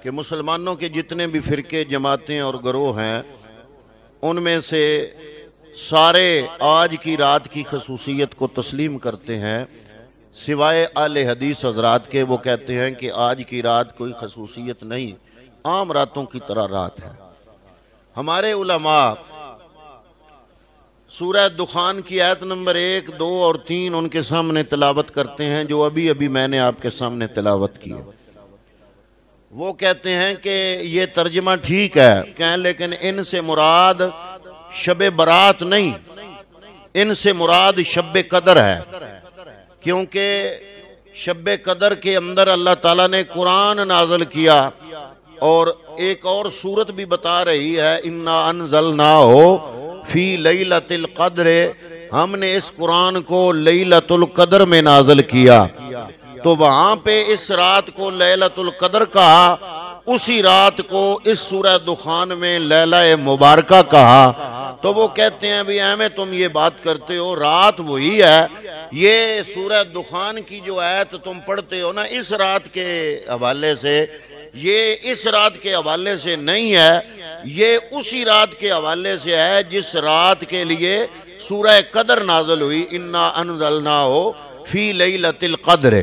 کہ مسلمانوں کے جتنے بھی فرقے جماعتیں اور گروہ ہیں ان میں سے سارے آج کی رات کی خصوصیت کو تسلیم کرتے ہیں سوائے اہل حدیث حضرات کے۔ وہ کہتے ہیں کہ آج کی رات کوئی خصوصیت نہیں، عام راتوں کی طرح رات ہے۔ ہمارے علماء سورہ دخان کی آیت نمبر 1، 2 اور 3 ان کے سامنے تلاوت کرتے ہیں، جو ابھی میں نے آپ کے سامنے تلاوت کی ہے۔ وہ کہتے ہیں کہ یہ ترجمہ ٹھیک ہے کہیں، لیکن ان سے مراد شب برات نہیں، ان سے مراد شب قدر ہے، کیونکہ شب قدر کے اندر اللہ تعالیٰ نے قرآن نازل کیا، اور ایک اور صورت بھی بتا رہی ہے اِنَّا أَنزَلْنَاهُ فِي لَيْلَةِ الْقَدْرِ، ہم نے اس قرآن کو لیلۃ القدر میں نازل کیا۔ تو وہاں پہ اس رات کو لیلۃ القدر کہا، اسی رات کو اس سورہ دخان میں لیلہ مبارکہ کہا۔ تو وہ کہتے ہیں بھی احمد تم یہ بات کرتے ہو، رات وہی ہے، یہ سورہ دخان کی جو آیت تم پڑھتے ہو نا اس رات کے حوالے سے، یہ اس رات کے حوالے سے نہیں ہے، یہ اسی رات کے حوالے سے ہے جس رات کے لیے سورہ قدر نازل ہوئی، اِنَّا أَنزَلْنَاهُ فی لیلۃ القدر۔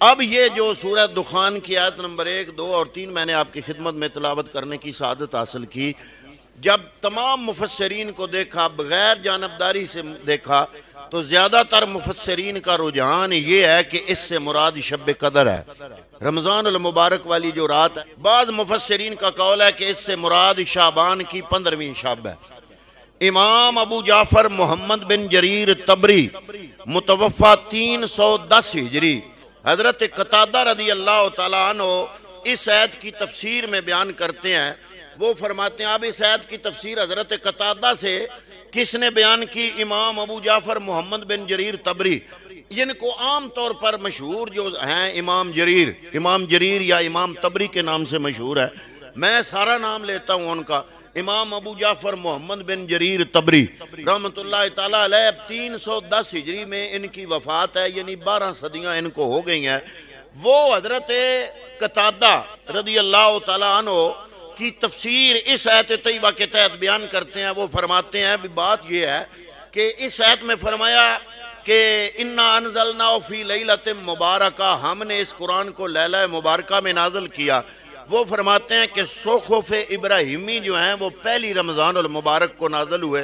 اب یہ جو سورہ دخان کی آیت نمبر 1، 2 اور 3 میں نے آپ کی خدمت میں تلاوت کرنے کی سعادت حاصل کی، جب تمام مفسرین کو دیکھا، بغیر جانبداری سے دیکھا، تو زیادہ تر مفسرین کا رجحان یہ ہے کہ اس سے مراد شب قدر ہے، رمضان المبارک والی جو رات ہے۔ بعض مفسرین کا قول ہے کہ اس سے مراد شعبان کی 15ویں شب ہے۔ امام ابو جعفر محمد بن جریر طبری متوفہ 310 ہجری، حضرت قتادہ رضی اللہ تعالیٰ عنہ اس آیت کی تفسیر میں بیان کرتے ہیں۔ وہ فرماتے ہیں، اب اس آیت کی تفسیر حضرت قتادہ سے کس نے بیان کی؟ امام ابو جعفر محمد بن جریر طبری، جن کو عام طور پر مشہور جو ہیں امام جریر یا امام طبری کے نام سے مشہور ہے، میں سارا نام لیتا ہوں ان کا۔ امام ابو جعفر محمد بن جریر طبری رحمت اللہ تعالیٰ علیہ 310 ہجری میں ان کی وفات ہے، یعنی 12 صدیاں ان کو ہو گئی ہیں۔ وہ حضرت قتادہ رضی اللہ تعالیٰ عنہ کی تفسیر اس آیت طیبہ کے تحت بیان کرتے ہیں۔ وہ فرماتے ہیں، بات یہ ہے کہ اس آیت میں فرمایا کہ اِنَّا أَنزَلْنَاهُ فِي لَيْلَةٍ مُبَارَكَةٍ، ہم نے اس قرآن کو لیلہ مبارکہ میں نازل کیا۔ وہ فرماتے ہیں کہ صحف ابراہیمی جو ہیں وہ پہلی رمضان المبارک کو نازل ہوئے،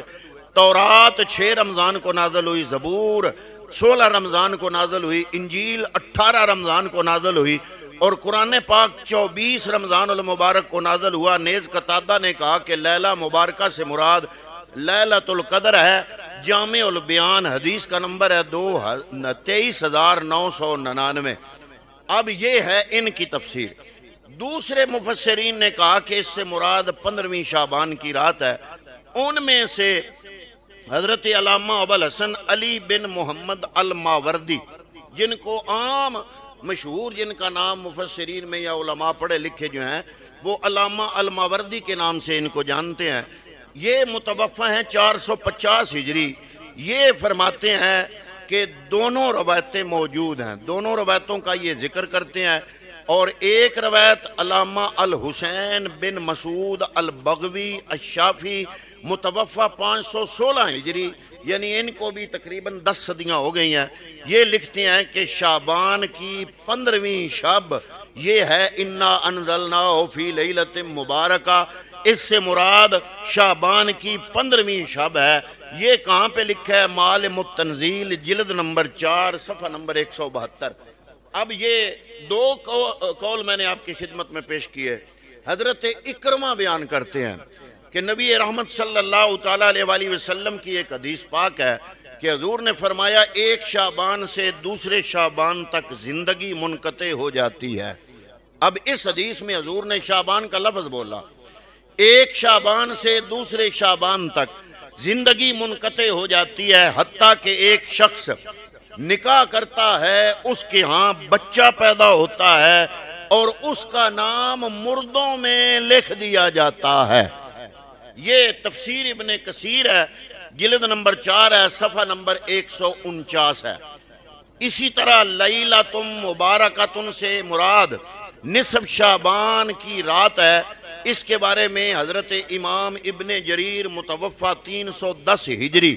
تورات 6 رمضان کو نازل ہوئی، زبور 16 رمضان کو نازل ہوئی، انجیل 18 رمضان کو نازل ہوئی، اور قرآن پاک 24 رمضان المبارک کو نازل ہوا۔ نیز قتادہ نے کہا کہ لیلہ مبارکہ سے مراد لیلۃ القدر ہے۔ جامع البیان حدیث کا نمبر ہے 23,999۔ اب یہ ہے ان کی تفسیر۔ دوسرے مفسرین نے کہا کہ اس سے مراد 15ویں شعبان کی رات ہے۔ ان میں سے حضرت علامہ ابوالحسن علی بن محمد الماوردی، جن کو عام مشہور، جن کا نام مفسرین میں یا علماء پڑھے لکھے جو ہیں وہ علامہ الماوردی کے نام سے ان کو جانتے ہیں، یہ متوفہ ہیں 450 ہجری۔ یہ فرماتے ہیں کہ دونوں روایتیں موجود ہیں، دونوں روایتوں کا یہ ذکر کرتے ہیں، اور ایک روایت علامہ الحسین بن مسعود البغوی الشافی متوفہ 516 ہجری، یعنی ان کو بھی تقریباً 10 صدیاں ہو گئی ہیں۔ یہ لکھتے ہیں کہ شعبان کی 15ویں شب یہ ہے اِنَّا أَنزَلْنَاهُ فِي لَيْلَةٍ مُبَارَكَةٍ، اس سے مراد شعبان کی 15ویں شب ہے۔ یہ کہاں پہ لکھا ہے؟ معالم التنزیل جلد نمبر 4 صفحہ نمبر 172۔ اب یہ 2 قول میں نے آپ کی خدمت میں پیش کیے۔ حضرت اکرمہ بیان کرتے ہیں کہ نبی رحمت صلی اللہ تعالیٰ علیہ وآلہ وسلم کی ایک حدیث پاک ہے کہ حضور نے فرمایا ایک شعبان سے دوسرے شعبان تک زندگی منقطع ہو جاتی ہے۔ اب اس حدیث میں حضور نے شعبان کا لفظ بولا، ایک شعبان سے دوسرے شعبان تک زندگی منقطع ہو جاتی ہے، حتیٰ کہ ایک شخص نکاح کرتا ہے، اس کے ہاں بچہ پیدا ہوتا ہے اور اس کا نام مردوں میں لکھ دیا جاتا ہے۔ یہ تفسیر ابن کثیر ہے، جلد نمبر 4 ہے، صفحہ نمبر 149 ہے۔ اسی طرح لیلۃ مبارکۃ سے مراد نصف شعبان کی رات ہے۔ اس کے بارے میں حضرت امام ابن جریر متوفہ 310 ہجری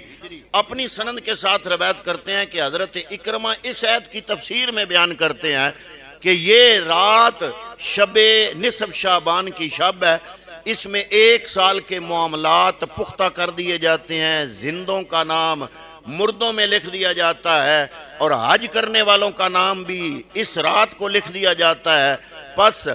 اپنی سند کے ساتھ روایت کرتے ہیں کہ حضرت اکرمہ اس آیت کی تفسیر میں بیان کرتے ہیں کہ یہ رات شب نصف شعبان کی شب ہے، اس میں 1 سال کے معاملات پختہ کر دیے جاتے ہیں، زندوں کا نام مردوں میں لکھ دیا جاتا ہے، اور حج کرنے والوں کا نام بھی اس رات کو لکھ دیا جاتا ہے۔ پس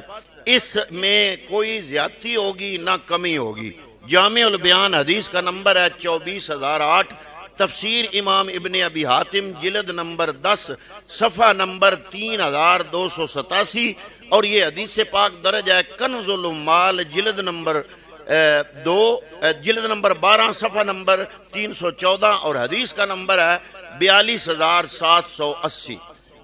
اس میں کوئی زیادتی ہوگی نہ کمی ہوگی۔ جامع البیان حدیث کا نمبر ہے 24008، تفسیر امام ابن ابی حاتم جلد نمبر 10 صفحہ نمبر 3287، اور یہ حدیث پاک درج ہے کنز العمال جلد نمبر 12 صفحہ نمبر 314، اور حدیث کا نمبر ہے 42780،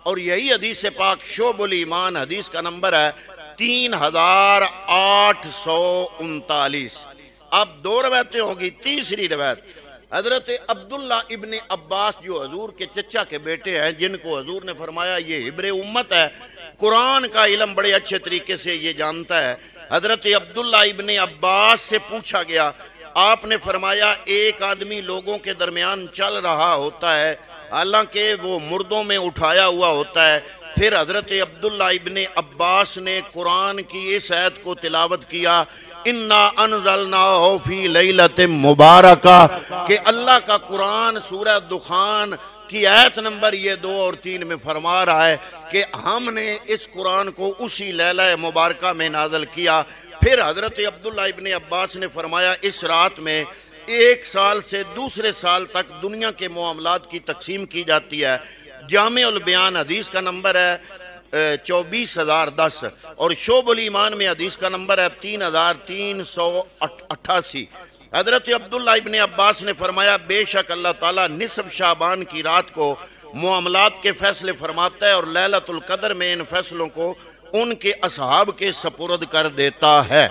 اور یہی حدیث پاک شعب الایمان حدیث کا نمبر ہے 3839۔ اب 2 روایتیں ہوگی۔ تیسری روایت حضرت عبداللہ ابن عباس جو حضور کے چچا کے بیٹے ہیں، جن کو حضور نے فرمایا یہ حبر امت ہے، قرآن کا علم بڑے اچھے طریقے سے یہ جانتا ہے۔ حضرت عبداللہ ابن عباس سے پوچھا گیا، آپ نے فرمایا ایک آدمی لوگوں کے درمیان چل رہا ہوتا ہے حالانکہ وہ مردوں میں اٹھایا ہوا ہوتا ہے۔ پھر حضرت عبداللہ ابن عباس نے قرآن کی اس آیت کو تلاوت کیا، اِنَّا أَنزَلْنَاهُ فِي لَيْلَةٍ مُبَارَكَةٍ، کہ اللہ کا قرآن سورہ دخان کی آیت نمبر یہ 2 اور 3 میں فرما رہا ہے کہ ہم نے اس قرآن کو اسی لیلہ مبارکہ میں نازل کیا۔ پھر حضرت عبداللہ ابن عباس نے فرمایا اس رات میں 1 سال سے دوسرے سال تک دنیا کے معاملات کی تقسیم کی جاتی ہے۔ جامع البیان حدیث کا نمبر ہے 24010، اور شعب الایمان میں حدیث کا نمبر ہے 3388۔ حضرت عبداللہ ابن عباس نے فرمایا بے شک اللہ تعالیٰ نصف شعبان کی رات کو معاملات کے فیصلے فرماتا ہے، اور لیلۃ القدر میں ان فیصلوں کو ان کے اصحاب کے سپرد کر دیتا ہے۔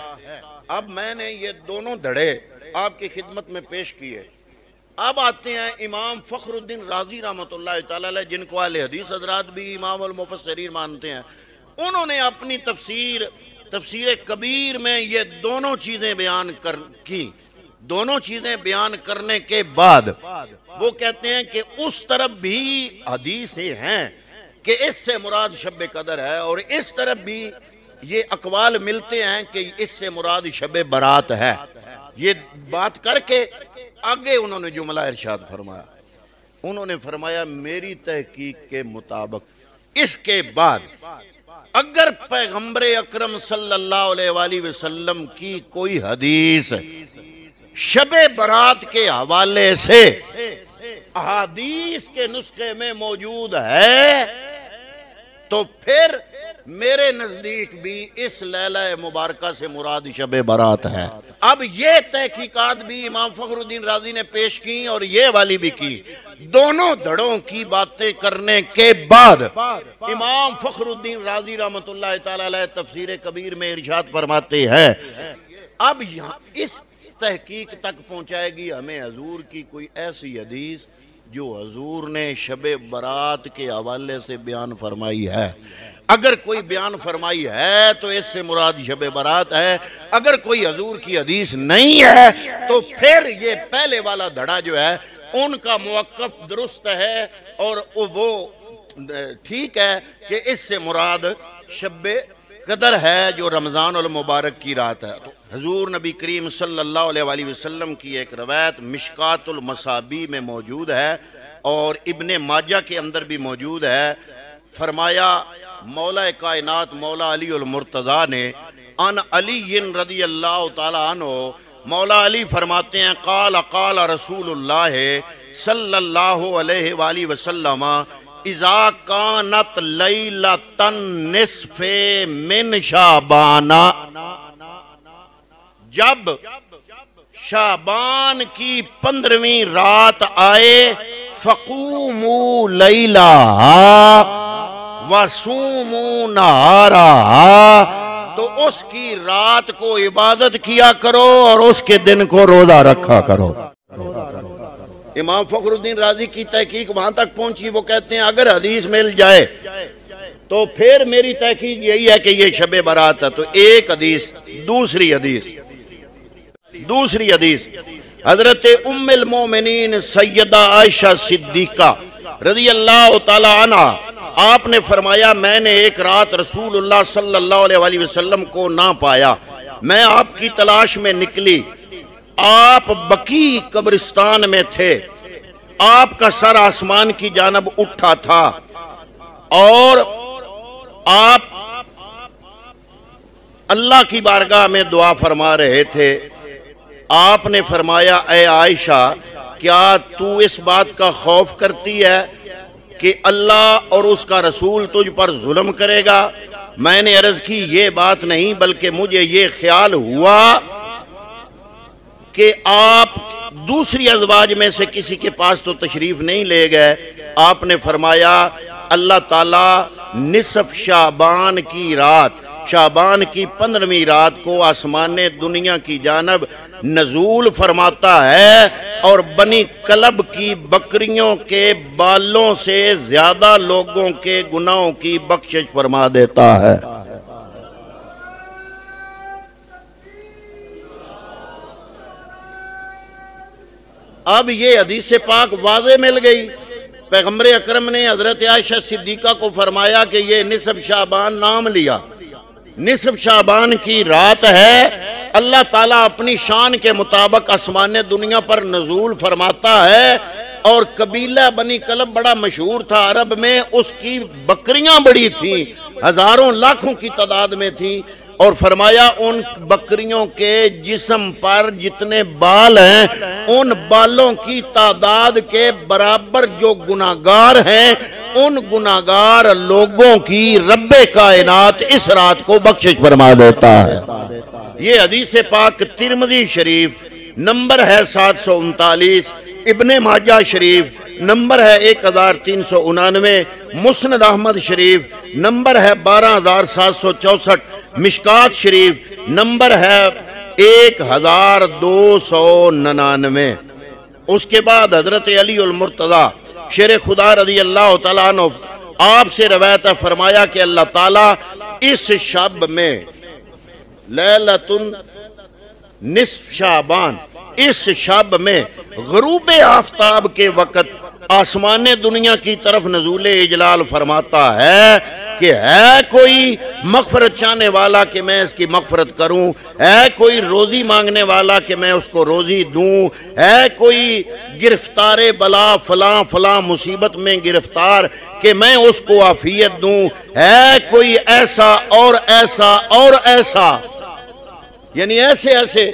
اب میں نے یہ دونوں دھڑے آپ کی خدمت میں پیش کیے۔ اب آتے ہیں امام فخر الدین رازی رحمۃ اللہ تعالیٰ علیہ، جن کو اہل حدیث حضرات بھی امام المفسرین مانتے ہیں۔ انہوں نے اپنی تفسیر کبیر میں یہ دونوں چیزیں بیان کی۔ دونوں چیزیں بیان کرنے کے بعد وہ کہتے ہیں کہ اس طرف بھی حدیثیں ہیں کہ اس سے مراد شب قدر ہے، اور اس طرف بھی یہ اقوال ملتے ہیں کہ اس سے مراد شب برات ہے۔ یہ بات کر کے آگے انہوں نے جملہ ارشاد فرمایا، انہوں نے فرمایا میری تحقیق کے مطابق اس کے بعد اگر پیغمبر اکرم صلی اللہ علیہ وآلہ وسلم کی کوئی حدیث شب برات کے حوالے سے احادیث کے نسخے میں موجود ہے تو پھر میرے نزدیک بھی اس لیلہ مبارکہ سے مراد شب برات ہے۔ اب یہ تحقیقات بھی امام فخر الدین رازی نے پیش کی اور یہ والی بھی کی۔ دونوں دھڑوں کی باتیں کرنے کے بعد امام فخر الدین رازی رحمۃ اللہ تعالی علیہ تفسیر کبیر میں ارشاد فرماتے ہیں، اب یہاں اس تحقیق تک پہنچائے گی ہمیں حضور کی کوئی ایسی حدیث جو حضور نے شب برات کے حوالے سے بیان فرمائی ہے۔ اگر کوئی بیان فرمائی ہے تو اس سے مراد شب برات ہے، اگر کوئی حضور کی حدیث نہیں ہے تو پھر یہ پہلے والا دھڑا جو ہے ان کا موقف درست ہے اور وہ ٹھیک ہے کہ اس سے مراد شب قدر ہے جو رمضان المبارک کی رات ہے۔ تو حضور نبی کریم صلی اللہ علیہ وآلہ وسلم کی ایک روایت مشکات المصابیح میں موجود ہے اور ابن ماجہ کے اندر بھی موجود ہے۔ فرمایا مولا کائنات مولا علی المرتضیٰ نے ان علی رضی اللہ تعالی عنہ، مولا علی فرماتے ہیں قال قال رسول اللہ صلی اللہ علیہ وآلہ وسلم اذا کانت لیلۃ النصف من شعبان، جب شعبان کی 15ویں رات آئے فقوموا لیلہا وصوموا نہارہا، تو اس کی رات کو عبادت کیا کرو اور اس کے دن کو روزہ رکھا کرو۔ امام فخر الدین رازی کی تحقیق وہاں تک پہنچی، وہ کہتے ہیں اگر حدیث مل جائے تو پھر میری تحقیق یہی ہے کہ یہ شب برات ہے۔ تو ایک حدیث، دوسری حدیث حضرت ام المومنین سیدہ عائشہ صدیقہ رضی اللہ تعالی عنہ، آپ نے فرمایا میں نے ایک رات رسول اللہ صلی اللہ علیہ وسلم کو نہ پایا، میں آپ کی تلاش میں نکلی، آپ بقیع قبرستان میں تھے، آپ کا سر آسمان کی جانب اٹھا تھا اور آپ اللہ کی بارگاہ میں دعا فرما رہے تھے۔ آپ نے فرمایا اے عائشہ، کیا تو اس بات کا خوف کرتی ہے کہ اللہ اور اس کا رسول تجھ پر ظلم کرے گا؟ میں نے عرض کی یہ بات نہیں، بلکہ مجھے یہ خیال ہوا کہ آپ دوسری ازواج میں سے کسی کے پاس تو تشریف نہیں لے گئے۔ آپ نے فرمایا اللہ تعالیٰ نصف شعبان کی رات، شعبان کی 15ویں رات کو آسمان دنیا کی جانب نزول فرماتا ہے اور بنی کلب کی بکریوں کے بالوں سے زیادہ لوگوں کے گناہوں کی بخشش فرما دیتا ہے۔ اب یہ حدیث پاک واضح مل گئی۔ پیغمبر اکرم نے حضرت عائشہ صدیقہ کو فرمایا کہ یہ نصف شعبان نام لیا، نصف شعبان کی رات ہے، اللہ تعالیٰ اپنی شان کے مطابق آسمان دنیا پر نزول فرماتا ہے، اور قبیلہ بنی کلب بڑا مشہور تھا عرب میں، اس کی بکریاں بڑی تھیں، ہزاروں لاکھوں کی تعداد میں تھیں، اور فرمایا ان بکریوں کے جسم پر جتنے بال ہیں ان بالوں کی تعداد کے برابر جو گناہگار ہیں، ان گناہگار لوگوں کی رب کائنات اس رات کو بخشش فرما دیتا ہے۔ یہ حدیث پاک ترمذی شریف نمبر ہے 739، ابن ماجہ شریف نمبر ہے 1399، مسند احمد شریف نمبر ہے 12764، مشکات شریف نمبر ہے 1299۔ اس کے بعد حضرت علی المرتضی شیر خدا رضی اللہ تعالیٰ عنہ آپ سے روایت فرمایا کہ اللہ تعالیٰ اس شب میں لیلۃ نصف شعبان، اس شب میں غروب آفتاب کے وقت آسمان دنیا کی طرف نزول اجلال فرماتا ہے کہ ہے کوئی مغفرت چاہنے والا کہ میں اس کی مغفرت کروں، ہے کوئی روزی مانگنے والا کہ میں اس کو روزی دوں، ہے کوئی گرفتار بلا فلاں فلاں مصیبت میں گرفتار کہ میں اس کو عافیت دوں، ہے کوئی ایسا اور ایسا اور ایسا، یعنی ایسے ایسے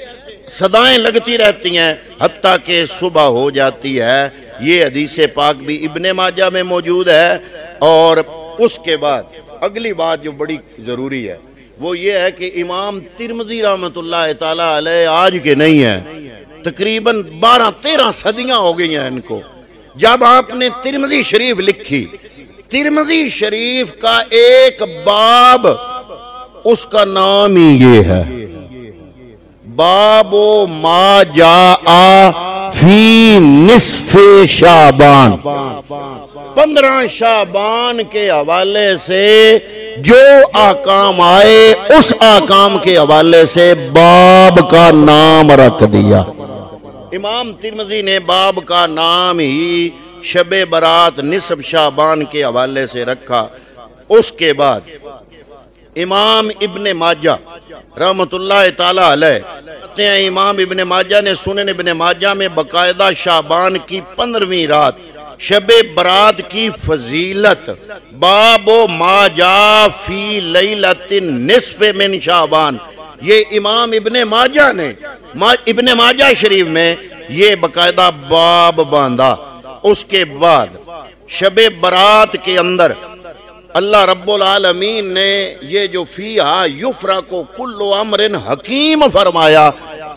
صدائیں لگتی رہتی ہیں حتیٰ کہ صبح ہو جاتی ہے۔ یہ حدیث پاک بھی ابن ماجہ میں موجود ہے۔ اور اس کے بعد اگلی بات جو بڑی ضروری ہے وہ یہ ہے کہ امام ترمذی رحمۃ اللہ تعالیٰ علیہ آج کے نہیں ہیں، تقریباً 12-13 صدیاں ہو گئی ہیں ان کو۔ جب آپ نے ترمذی شریف لکھی، ترمذی شریف کا ایک باب اس کا نام ہی یہ ہے، باب ما جاء فی نصف شعبان، 15 شعبان کے حوالے سے جو احکام آئے اس احکام کے حوالے سے باب کا نام رکھ دیا۔ امام ترمذی نے باب کا نام ہی شب برات نصف شعبان کے حوالے سے رکھا۔ اس کے بعد امام ابن ماجہ رحمت اللہ تعالی علیہ کہتے ہیں، امام ابن ماجہ نے سنن ابن ماجہ میں باقاعدہ شعبان کی 15ویں رات شب برات کی فضیلت، باب ما جاء فی لیلۃ نصف من شعبان، یہ امام ابن ماجہ نے ابن ماجہ شریف میں یہ باقاعدہ باب باندھا۔ اس کے بعد شب برات کے اندر اللہ رب العالمین نے یہ جو فیہا یفرق کل امر حکیم فرمایا،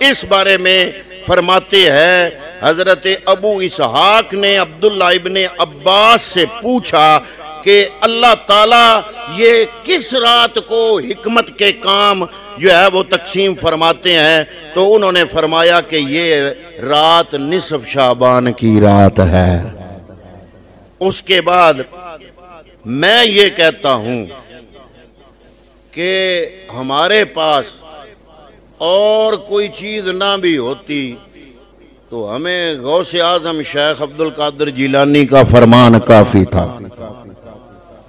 اس بارے میں فرماتے ہیں حضرت ابو اسحاق نے عبداللہ ابن عباس سے پوچھا کہ اللہ تعالیٰ یہ کس رات کو حکمت کے کام جو ہے وہ تقسیم فرماتے ہیں، تو انہوں نے فرمایا کہ یہ رات نصف شعبان کی رات ہے۔ اس کے بعد میں یہ کہتا ہوں کہ ہمارے پاس اور کوئی چیز نہ بھی ہوتی تو ہمیں غوث اعظم شیخ عبد القادر جیلانی کا فرمان کافی تھا۔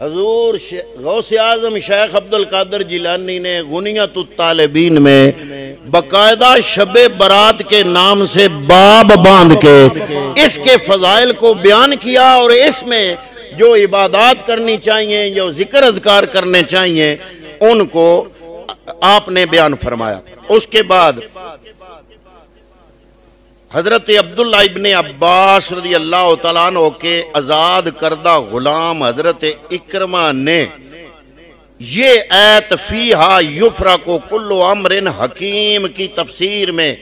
حضور غوث اعظم شیخ عبد القادر جیلانی نے غنیۃ الطالبین میں باقاعدہ شب برات کے نام سے باب باندھ کے اس کے فضائل کو بیان کیا، اور اس میں جو عبادات کرنی چاہیے، جو ذکر اذکار کرنے چاہیے، ان کو آپ نے بیان فرمایا۔ اس کے بعد حضرت عبداللہ ابن عباس رضی اللہ تعالیٰ عنہ کے آزاد کردہ غلام حضرت اکرمہ نے یہ ایت فیہا یفرق کل امر حکیم کی تفسیر میں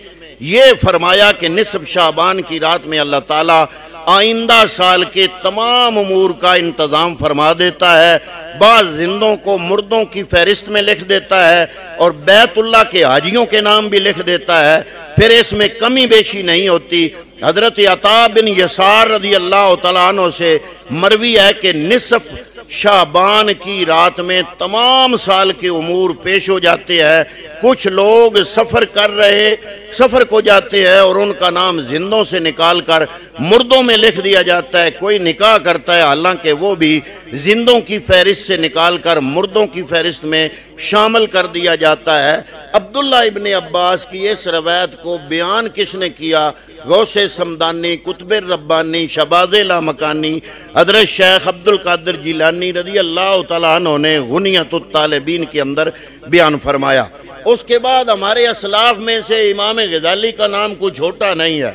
یہ فرمایا کہ نصف شعبان کی رات میں اللہ تعالیٰ آئندہ سال کے تمام امور کا انتظام فرما دیتا ہے، بعض زندوں کو مردوں کی فہرست میں لکھ دیتا ہے اور بیت اللہ کے حاجیوں کے نام بھی لکھ دیتا ہے، پھر اس میں کمی بیشی نہیں ہوتی۔ حضرت عطا بن یسار رضی اللہ تعالیٰ عنہ سے مروی ہے کہ نصف شعبان کی رات میں تمام سال کے امور پیش ہو جاتے ہیں۔ کچھ لوگ سفر کو جاتے ہیں اور ان کا نام زندوں سے نکال کر مردوں میں لکھ دیا جاتا ہے، کوئی نکاح کرتا ہے حالانکہ وہ بھی زندوں کی فہرست سے نکال کر مردوں کی فہرست میں شامل کر دیا جاتا ہے۔ عبداللہ ابن عباس کی اس روایت کو بیان کس نے کیا؟ غوث سمدانی، قطب ربانی، شباز لامکانی، حضرت شیخ عبد القادر جیلانی رضی اللہ تعالیٰ عنہ نے غنیۃ الطالبین کے اندر بیان فرمایا۔ اس کے بعد ہمارے اسلاف میں سے امام غزالی کا نام کچھ چھوٹا نہیں ہے۔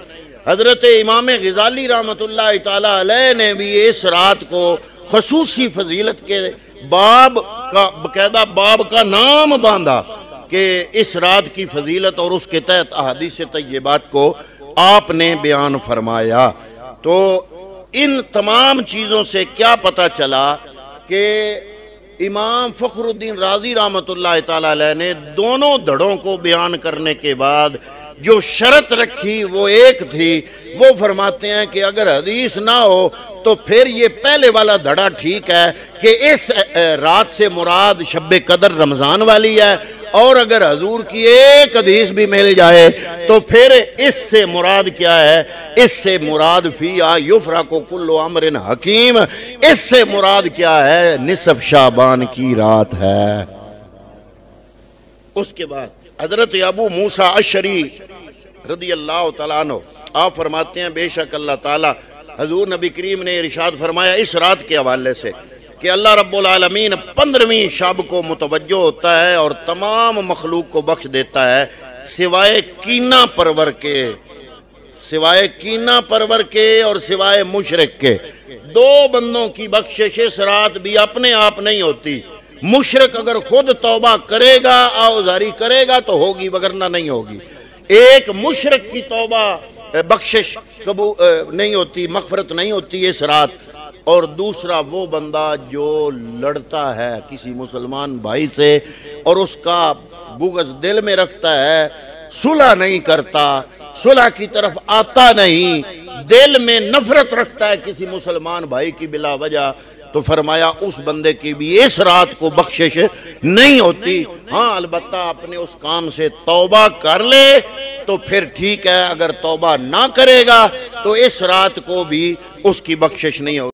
حضرت امام غزالی رحمۃ اللہ تعالیٰ علیہ نے بھی اس رات کو خصوصی فضیلت کے باقاعدہ باب کا نام باندھا کہ اس رات کی فضیلت اور اس کے تحت احادیث طیبات کو آپ نے بیان فرمایا۔ تو ان تمام چیزوں سے کیا پتہ چلا کہ امام فخر الدین رازی رحمۃ اللہ تعالیٰ علیہ نے دونوں دھڑوں کو بیان کرنے کے بعد جو شرط رکھی وہ ایک تھی، وہ فرماتے ہیں کہ اگر حدیث نہ ہو تو پھر یہ پہلے والا دھڑا ٹھیک ہے کہ اس رات سے مراد شب قدر رمضان والی ہے، اور اگر حضور کی ایک حدیث بھی مل جائے تو پھر اس سے مراد کیا ہے؟ اس سے مراد فیہا یفرق کل امر حکیم، اس سے مراد کیا ہے؟ نصف شعبان کی رات ہے۔ اس کے بعد حضرت ابو موسیٰ اشعری رضی اللہ تعالیٰ عنہ آپ فرماتے ہیں بے شک اللہ تعالیٰ حضور نبی کریم نے ارشاد فرمایا اس رات کے حوالے سے کہ اللہ رب العالمین 15ویں شب کو متوجہ ہوتا ہے اور تمام مخلوق کو بخش دیتا ہے سوائے کینہ پرور کے اور سوائے مشرک کے۔ دو بندوں کی بخشش اس رات بھی اپنے آپ نہیں ہوتی۔ مشرک اگر خود توبہ کرے گا، آوزاری کرے گا تو ہوگی، وگرنہ نہیں ہوگی۔ ایک مشرک کی توبہ بخشش نہیں ہوتی، مغفرت نہیں ہوتی اس رات، اور دوسرا وہ بندہ جو لڑتا ہے کسی مسلمان بھائی سے اور اس کا بغض دل میں رکھتا ہے، صلح نہیں کرتا، صلح کی طرف آتا نہیں، دل میں نفرت رکھتا ہے کسی مسلمان بھائی کی بلا وجہ، تو فرمایا اس بندے کی بھی اس رات کو بخشش نہیں ہوتی۔ ہاں البتہ اپنے اس کام سے توبہ کر لے تو پھر ٹھیک ہے، اگر توبہ نہ کرے گا تو اس رات کو بھی اس کی بخشش نہیں ہوگی۔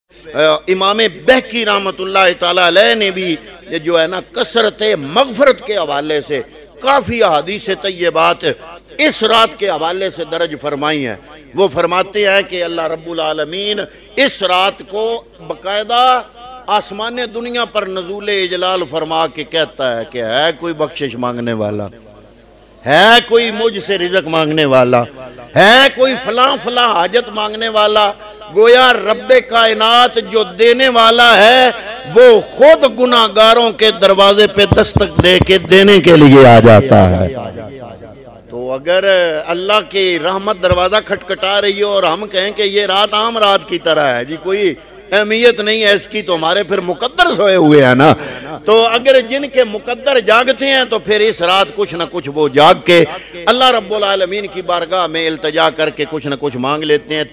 امام بہقی رحمۃ اللہ تعالیٰ علیہ نے بھی جو ہے نا کثرت مغفرت کے حوالے سے کافی احادیث طیبات اس رات کے حوالے سے درج فرمائی ہیں۔ وہ فرماتے ہیں کہ اللہ رب العالمین اس رات کو باقاعدہ آسمان دنیا پر نزول اجلال فرما کے کہتا ہے کہ ہے کوئی بخشش مانگنے والا، ہے کوئی مجھ سے رزق مانگنے والا، ہے کوئی فلاں فلاں حاجت مانگنے والا۔ گویا رب کائنات جو دینے والا ہے وہ خود گناہگاروں کے دروازے پہ دستک دے کے دینے کے لیے آ جاتا ہے۔ تو اگر اللہ کی رحمت دروازہ کھٹکھٹا رہی ہو اور ہم کہیں کہ یہ رات عام رات کی طرح ہے، جی کوئی اہمیت نہیں ہے اس کی، تو ہمارے پھر مقدر سوئے ہوئے ہیں نا۔ تو اگر جن کے مقدر جاگتے ہیں تو پھر اس رات کچھ نہ کچھ وہ جاگ کے اللہ رب العالمین کی بارگاہ میں التجا کر کے کچھ نہ کچھ مانگ لیتے ہیں۔